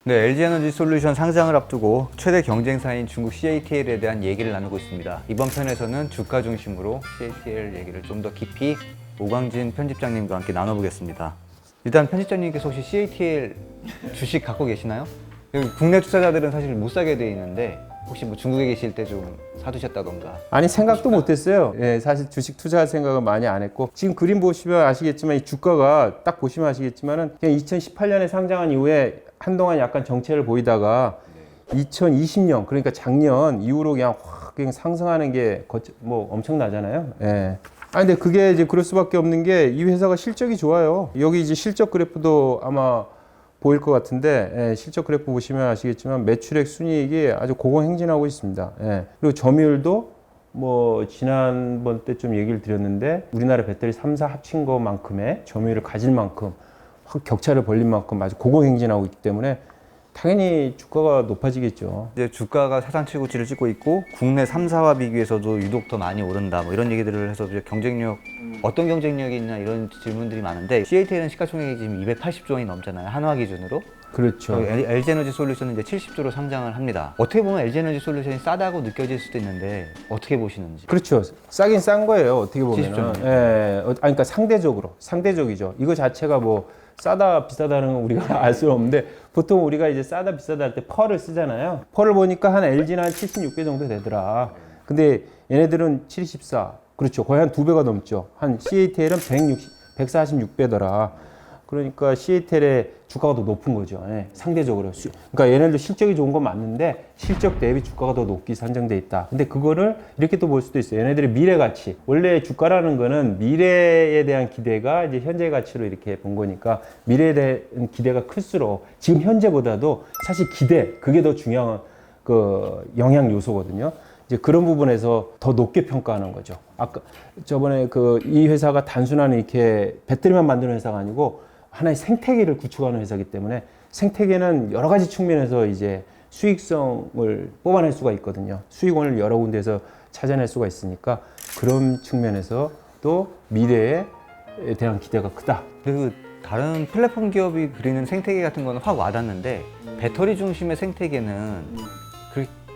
네, LG에너지 솔루션 상장을 앞두고 최대 경쟁사인 중국 CATL에 대한 얘기를 나누고 있습니다. 이번 편에서는 주가 중심으로 CATL 얘기를 좀 더 깊이 오광진 편집장님과 함께 나눠보겠습니다. 일단 편집장님께서 혹시 CATL 주식 갖고 계시나요? 여기 국내 투자자들은 사실 못 사게 돼 있는데 혹시 뭐 중국에 계실 때 좀 사두셨다던가. 아니 생각도 못했어요. 예, 사실 주식 투자할 생각은 많이 안 했고 지금 그림 보시면 아시겠지만 이 주가가 딱 보시면 아시겠지만은 그냥 2018년에 상장한 이후에 한동안 약간 정체를 보이다가 2020년 그러니까 작년 이후로 그냥 확 그냥 상승하는 게 뭐 엄청나잖아요. 예. 아 근데 그게 이제 그럴 수밖에 없는 게 이 회사가 실적이 좋아요. 여기 이제 실적 그래프도 아마 보일 것 같은데 예, 실적 그래프 보시면 아시겠지만 매출액 순이익이 아주 고공행진하고 있습니다. 예. 그리고 점유율도 뭐 지난번 때 좀 얘기를 드렸는데 우리나라 배터리 3사 합친 것만큼의 점유율을 가질 만큼 확 격차를 벌린 만큼 아주 고공행진하고 있기 때문에 당연히 주가가 높아지겠죠. 이제 주가가 사상 최고치를 찍고 있고 국내 3사와 비교해서도 유독 더 많이 오른다 뭐 이런 얘기들을 해서 이제 경쟁력 어떤 경쟁력이 있냐 이런 질문들이 많은데 CATL은 시가총액이 지금 280조 원이 넘잖아요. 한화 기준으로. 그렇죠. LG에너지 솔루션은 이제 70조로 상장을 합니다. 어떻게 보면 LG에너지 솔루션이 싸다고 느껴질 수도 있는데 어떻게 보시는지. 그렇죠. 싸긴 싼 거예요. 어떻게 70조 보면. 는. 예. 그러니까 상대적이죠. 이거 자체가 뭐 싸다 비싸다는 건 우리가 알 수는 없는데 보통 우리가 이제 싸다 비싸다 할 때 펄을 쓰잖아요. 펄을 보니까 한 LG는 한 76배 정도 되더라. 근데 얘네들은 74. 그렇죠. 거의 한 2배가 넘죠. 한 CATL은 146배더라. 그러니까 CATL의 주가가 더 높은 거죠. 예, 상대적으로. 그러니까 얘네들 실적이 좋은 건 맞는데 실적 대비 주가가 더 높게 산정돼 있다. 근데 그거를 이렇게 또 볼 수도 있어요. 얘네들의 미래 가치. 원래 주가라는 거는 미래에 대한 기대가 이제 현재 가치로 이렇게 본 거니까 미래에 대한 기대가 클수록 지금 현재보다도 사실 기대, 그게 더 중요한 그 영향 요소거든요. 이제 그런 부분에서 더 높게 평가하는 거죠. 아까 저번에 이 회사가 단순한 이렇게 배터리만 만드는 회사가 아니고 하나의 생태계를 구축하는 회사이기 때문에 생태계는 여러 가지 측면에서 이제 수익성을 뽑아낼 수가 있거든요. 수익원을 여러 군데에서 찾아낼 수가 있으니까 그런 측면에서 또 미래에 대한 기대가 크다. 그리고 다른 플랫폼 기업이 그리는 생태계 같은 거는 확 와닿는데 배터리 중심의 생태계는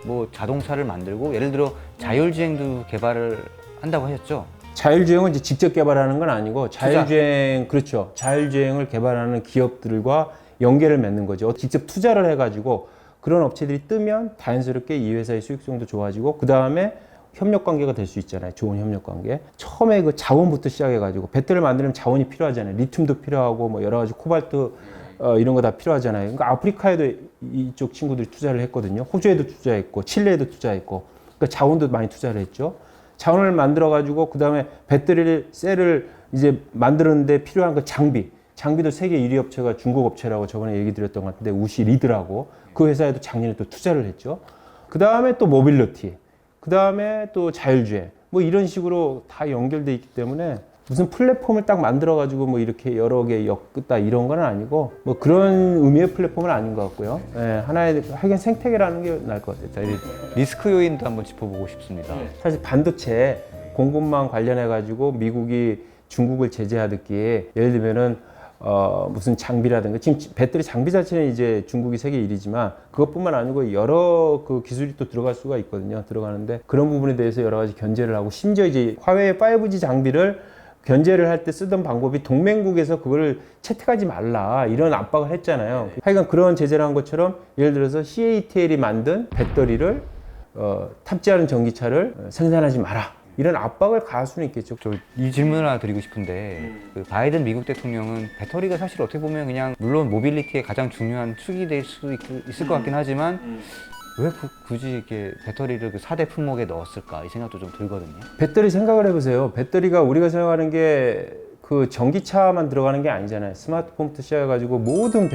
뭐 자동차를 만들고 예를 들어 자율주행도 개발을 한다고 하셨죠? 자율주행은 이제 직접 개발하는 건 아니고 자율주행 그렇죠. 자율주행을 개발하는 기업들과 연계를 맺는 거죠. 직접 투자를 해가지고 그런 업체들이 뜨면 자연스럽게 이 회사의 수익성도 좋아지고 그 다음에 협력 관계가 될 수 있잖아요. 좋은 협력 관계. 처음에 그 자원부터 시작해가지고 배터리를 만들면 자원이 필요하잖아요. 리튬도 필요하고 뭐 여러 가지 코발트 이런 거 다 필요하잖아요. 그러니까 아프리카에도 이쪽 친구들이 투자를 했거든요. 호주에도 투자했고 칠레에도 투자했고 그러니까 자원도 많이 투자를 했죠. 자원을 만들어 가지고 그 다음에 배터리를 셀을 이제 만드는데 필요한 그 장비도 세계 1위 업체가 중국 업체라고 저번에 얘기 드렸던 것 같은데 우시 리드라고 그 회사에도 작년에 또 투자를 했죠. 그 다음에 또 모빌리티, 그 다음에 또 자율주행 뭐 이런 식으로 다 연결돼 있기 때문에 무슨 플랫폼을 딱 만들어 가지고 뭐 이렇게 여러 개 엮다 이런 건 아니고 뭐 그런 의미의 플랫폼은 아닌 것 같고요. 예, 하나의 하긴 생태계라는 게 나을 것 같아요. 리스크 요인도 한번 짚어보고 싶습니다. 사실 반도체 공급망 관련해 가지고 미국이 중국을 제재하듯이 예를 들면은 무슨 장비라든가 지금 배터리 장비 자체는 이제 중국이 세계 1위지만 그것뿐만 아니고 여러 그 기술이 또 들어갈 수가 있거든요. 들어가는데 그런 부분에 대해서 여러 가지 견제를 하고 심지어 이제 화웨이 5G 장비를 견제를 할 때 쓰던 방법이 동맹국에서 그걸 채택하지 말라 이런 압박을 했잖아요. 하여간 그런 제재를 한 것처럼 예를 들어서 CATL이 만든 배터리를 탑재하는 전기차를 생산하지 마라 이런 압박을 가할 수는 있겠죠. 저 이 질문을 하나 드리고 싶은데 그 바이든 미국 대통령은 배터리가 사실 어떻게 보면 그냥 물론 모빌리티의 가장 중요한 축이 될 수 있을 것 같긴 하지만 왜 굳이 이렇게 배터리를 그 4대 품목에 넣었을까 이 생각도 좀 들거든요. 배터리 생각을 해보세요. 배터리가 우리가 생각하는 게 그 전기차만 들어가는 게 아니잖아요. 스마트폰부터 시작해가지고 모든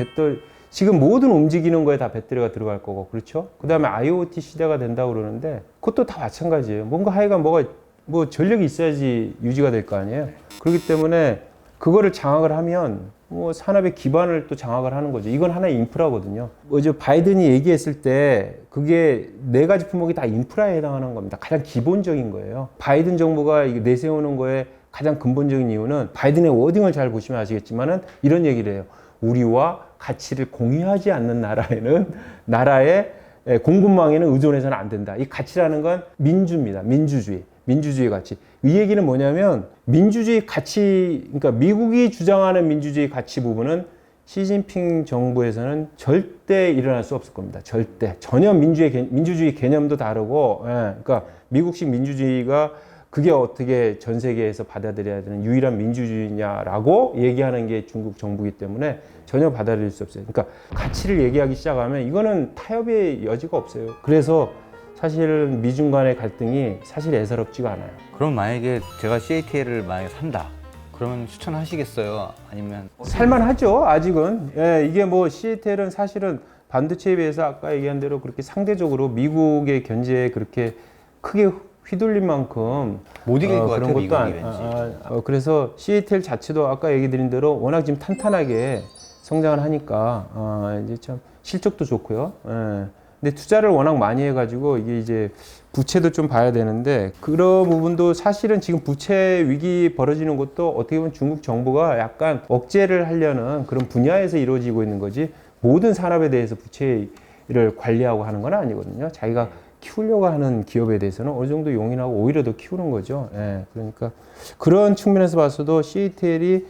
지금 모든 움직이는 거에 다 배터리가 들어갈 거고 그렇죠? 그 다음에 IoT 시대가 된다고 그러는데 그것도 다 마찬가지예요. 뭔가 하여간 뭐 전력이 있어야지 유지가 될 거 아니에요. 그렇기 때문에 그거를 장악을 하면 뭐 산업의 기반을 또 장악을 하는 거죠. 이건 하나의 인프라거든요. 어제 바이든이 얘기했을 때 그게 4가지 품목이 다 인프라에 해당하는 겁니다. 가장 기본적인 거예요. 바이든 정부가 내세우는 거에 가장 근본적인 이유는 바이든의 워딩을 잘 보시면 아시겠지만은 이런 얘기를 해요. 우리와 가치를 공유하지 않는 나라의 공급망에는 의존해서는 안 된다. 이 가치라는 건 민주입니다. 민주주의 가치. 이 얘기는 뭐냐면 민주주의 가치, 그러니까 미국이 주장하는 민주주의 가치 부분은 시진핑 정부에서는 절대 일어날 수 없을 겁니다. 절대. 전혀 민주주의 개념도 다르고, 그러니까 미국식 민주주의가 그게 어떻게 전 세계에서 받아들여야 되는 유일한 민주주의냐라고 얘기하는 게 중국 정부이기 때문에 전혀 받아들일 수 없어요. 그러니까 가치를 얘기하기 시작하면 이거는 타협의 여지가 없어요. 그래서 사실 미중 간의 갈등이 사실 애사롭지가 않아요. 그럼 만약에 제가 CATL을 만약에 산다. 그러면 추천하시겠어요? 아니면 살만하죠, 아직은. 예, 이게 뭐 CATL은 사실은 반도체에 비해서 아까 얘기한 대로 그렇게 상대적으로 미국의 견제에 그렇게 크게 휘둘린 만큼 못 이길 것 그런 같아요, 것도 미국이 왠지. 그래서 CATL 자체도 아까 얘기 드린 대로 워낙 지금 탄탄하게 성장을 하니까 이제 참 실적도 좋고요. 예. 근데 투자를 워낙 많이 해가지고 이게 이제 부채도 좀 봐야 되는데 그런 부분도 사실은 지금 부채 위기 벌어지는 것도 어떻게 보면 중국 정부가 약간 억제를 하려는 그런 분야에서 이루어지고 있는 거지 모든 산업에 대해서 부채를 관리하고 하는 건 아니거든요. 자기가 키우려고 하는 기업에 대해서는 어느 정도 용인하고 오히려 더 키우는 거죠. 예, 그러니까 그런 측면에서 봤어도 CATL이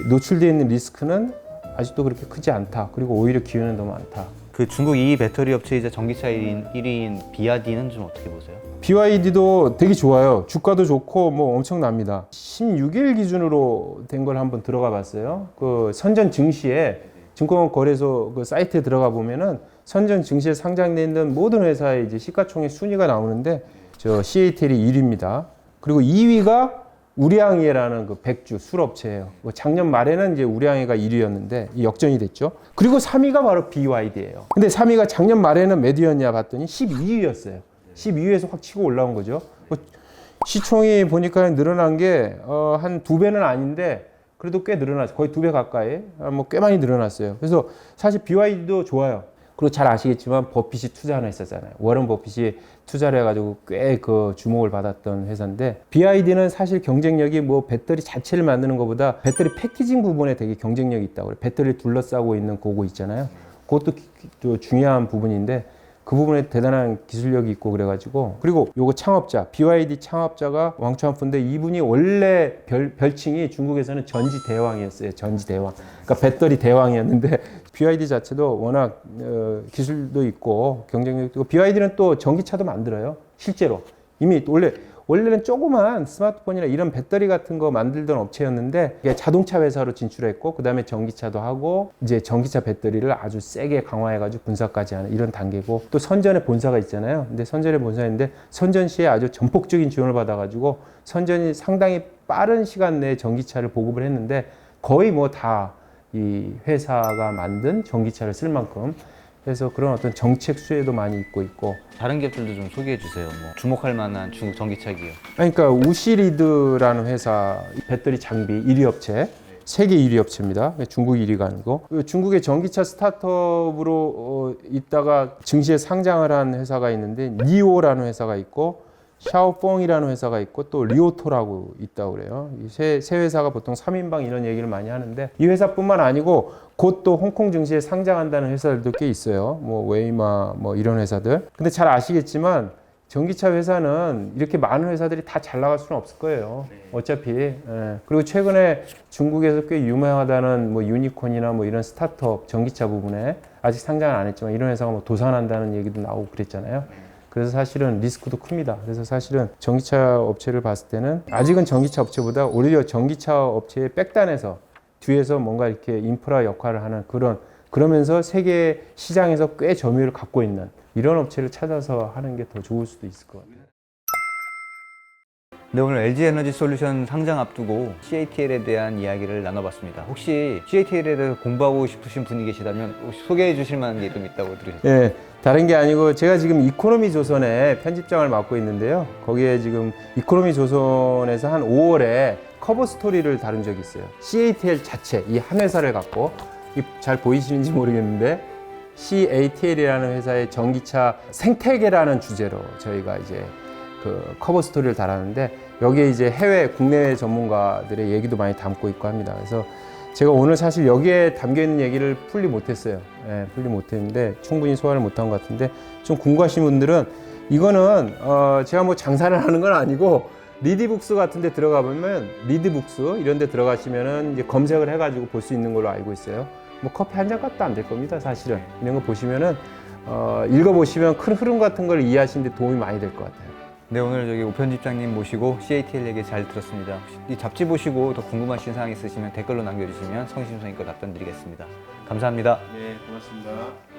노출되어 있는 리스크는 아직도 그렇게 크지 않다. 그리고 오히려 기회는 더 많다. 그 중국 2위 배터리 업체이자 전기차 1위인 BYD는 좀 어떻게 보세요? BYD도 되게 좋아요. 주가도 좋고 뭐 엄청납니다. 16일 기준으로 된 걸 한번 들어가 봤어요. 그 선전 증시에 증권거래소 그 사이트에 들어가 보면은 선전 증시에 상장돼 있는 모든 회사의 이제 시가총액 순위가 나오는데 저 CATL이 1위입니다. 그리고 2위가 우량이라는 그 백주 술업체예요. 작년 말에는 이제 우량이가 1위였는데 역전이 됐죠. 그리고 3위가 바로 BYD예요. 근데 3위가 작년 말에는 몇 위였냐 봤더니 12위였어요. 12위에서 확 치고 올라온 거죠. 시총이 보니까 늘어난 게 한 2배는 아닌데 그래도 꽤 늘어났어요. 거의 2배 가까이. 뭐 꽤 많이 늘어났어요. 그래서 사실 BYD도 좋아요. 그리고 잘 아시겠지만 버핏이 투자하는 회사잖아요. 워런 버핏이 투자를 해가지고 꽤 그 주목을 받았던 회사인데 BYD는 사실 경쟁력이 뭐 배터리 자체를 만드는 것보다 배터리 패키징 부분에 되게 경쟁력이 있다고 그래요. 배터리를 둘러싸고 있는 그거 있잖아요. 그것도 또 중요한 부분인데 그 부분에 대단한 기술력이 있고 그래가지고 그리고 요거 창업자 BYD 창업자가 왕초한프인데 이분이 원래 별칭이 중국에서는 전지대왕이었어요. 전지대왕. 그러니까 배터리 대왕이었는데 BYD 자체도 워낙 기술도 있고 경쟁력도 있고 BYD는 또 전기차도 만들어요. 실제로 이미 원래는 조그만 스마트폰이나 이런 배터리 같은 거 만들던 업체였는데 이게 자동차 회사로 진출했고 그 다음에 전기차도 하고 이제 전기차 배터리를 아주 세게 강화해가지고 분사까지 하는 이런 단계고 또 선전에 본사가 있잖아요. 근데 선전에 본사인데 선전시에 아주 전폭적인 지원을 받아가지고 선전이 상당히 빠른 시간 내에 전기차를 보급을 했는데 거의 뭐 다 이 회사가 만든 전기차를 쓸 만큼 그래서 그런 어떤 정책 수혜도 많이 있고 다른 기업들도 좀 소개해 주세요. 뭐 주목할 만한 중국 전기차 기업. 그러니까 우시리드라는 회사 배터리 장비 1위 업체 세계 1위 업체입니다. 중국 1위가 아니고 중국의 전기차 스타트업으로 있다가 증시에 상장을 한 회사가 있는데 니오라는 회사가 있고 샤오펑이라는 회사가 있고 또 리오토라고 있다고 그래요. 이 세 회사가 보통 3인방 이런 얘기를 많이 하는데 이 회사뿐만 아니고 곧 또 홍콩 증시에 상장한다는 회사들도 꽤 있어요. 뭐 웨이마 뭐 이런 회사들. 근데 잘 아시겠지만 전기차 회사는 이렇게 많은 회사들이 다 잘 나갈 수는 없을 거예요. 어차피. 예. 그리고 최근에 중국에서 꽤 유명하다는 뭐 유니콘이나 뭐 이런 스타트업 전기차 부분에 아직 상장은 안 했지만 이런 회사가 뭐 도산한다는 얘기도 나오고 그랬잖아요. 그래서 사실은 리스크도 큽니다. 그래서 사실은 전기차 업체를 봤을 때는 아직은 전기차 업체보다 오히려 전기차 업체의 백단에서 뒤에서 뭔가 이렇게 인프라 역할을 하는 그러면서 세계 시장에서 꽤 점유율을 갖고 있는 이런 업체를 찾아서 하는 게 더 좋을 수도 있을 것 같아요. 네, 오늘 LG에너지솔루션 상장 앞두고 CATL에 대한 이야기를 나눠봤습니다. 혹시 CATL에 대해서 공부하고 싶으신 분이 계시다면 혹시 소개해 주실 만한 게 좀 있다고 들으셨어요? 예, 다른 게 아니고 제가 지금 이코노미 조선의 편집장을 맡고 있는데요. 거기에 지금 이코노미 조선에서 한 5월에 커버 스토리를 다룬 적이 있어요. CATL 자체, 이 한 회사를 갖고 잘 보이시는지 모르겠는데 CATL이라는 회사의 전기차 생태계라는 주제로 저희가 이제 그 커버 스토리를 달았는데 여기에 이제 국내외 전문가들의 얘기도 많이 담고 있고 합니다. 그래서 제가 오늘 사실 여기에 담겨 있는 얘기를 풀리 못했어요. 예, 풀리 못했는데 충분히 소화를 못한 것 같은데 좀 궁금하신 분들은 이거는 제가 뭐 장사를 하는 건 아니고 리디북스 같은 데 들어가 보면 리드북스 이런 데 들어가시면은 이제 검색을 해가지고 볼 수 있는 걸로 알고 있어요. 뭐 커피 한 잔 값도 안 될 겁니다, 사실은. 이런 거 보시면은 읽어보시면 큰 흐름 같은 걸 이해하시는 데 도움이 많이 될 것 같아요. 네, 오늘 저기 오 편집장님 모시고 CATL 얘기 잘 들었습니다. 혹시 이 잡지 보시고 더 궁금하신 사항 있으시면 댓글로 남겨주시면 성심성의껏 답변 드리겠습니다. 감사합니다. 네, 고맙습니다.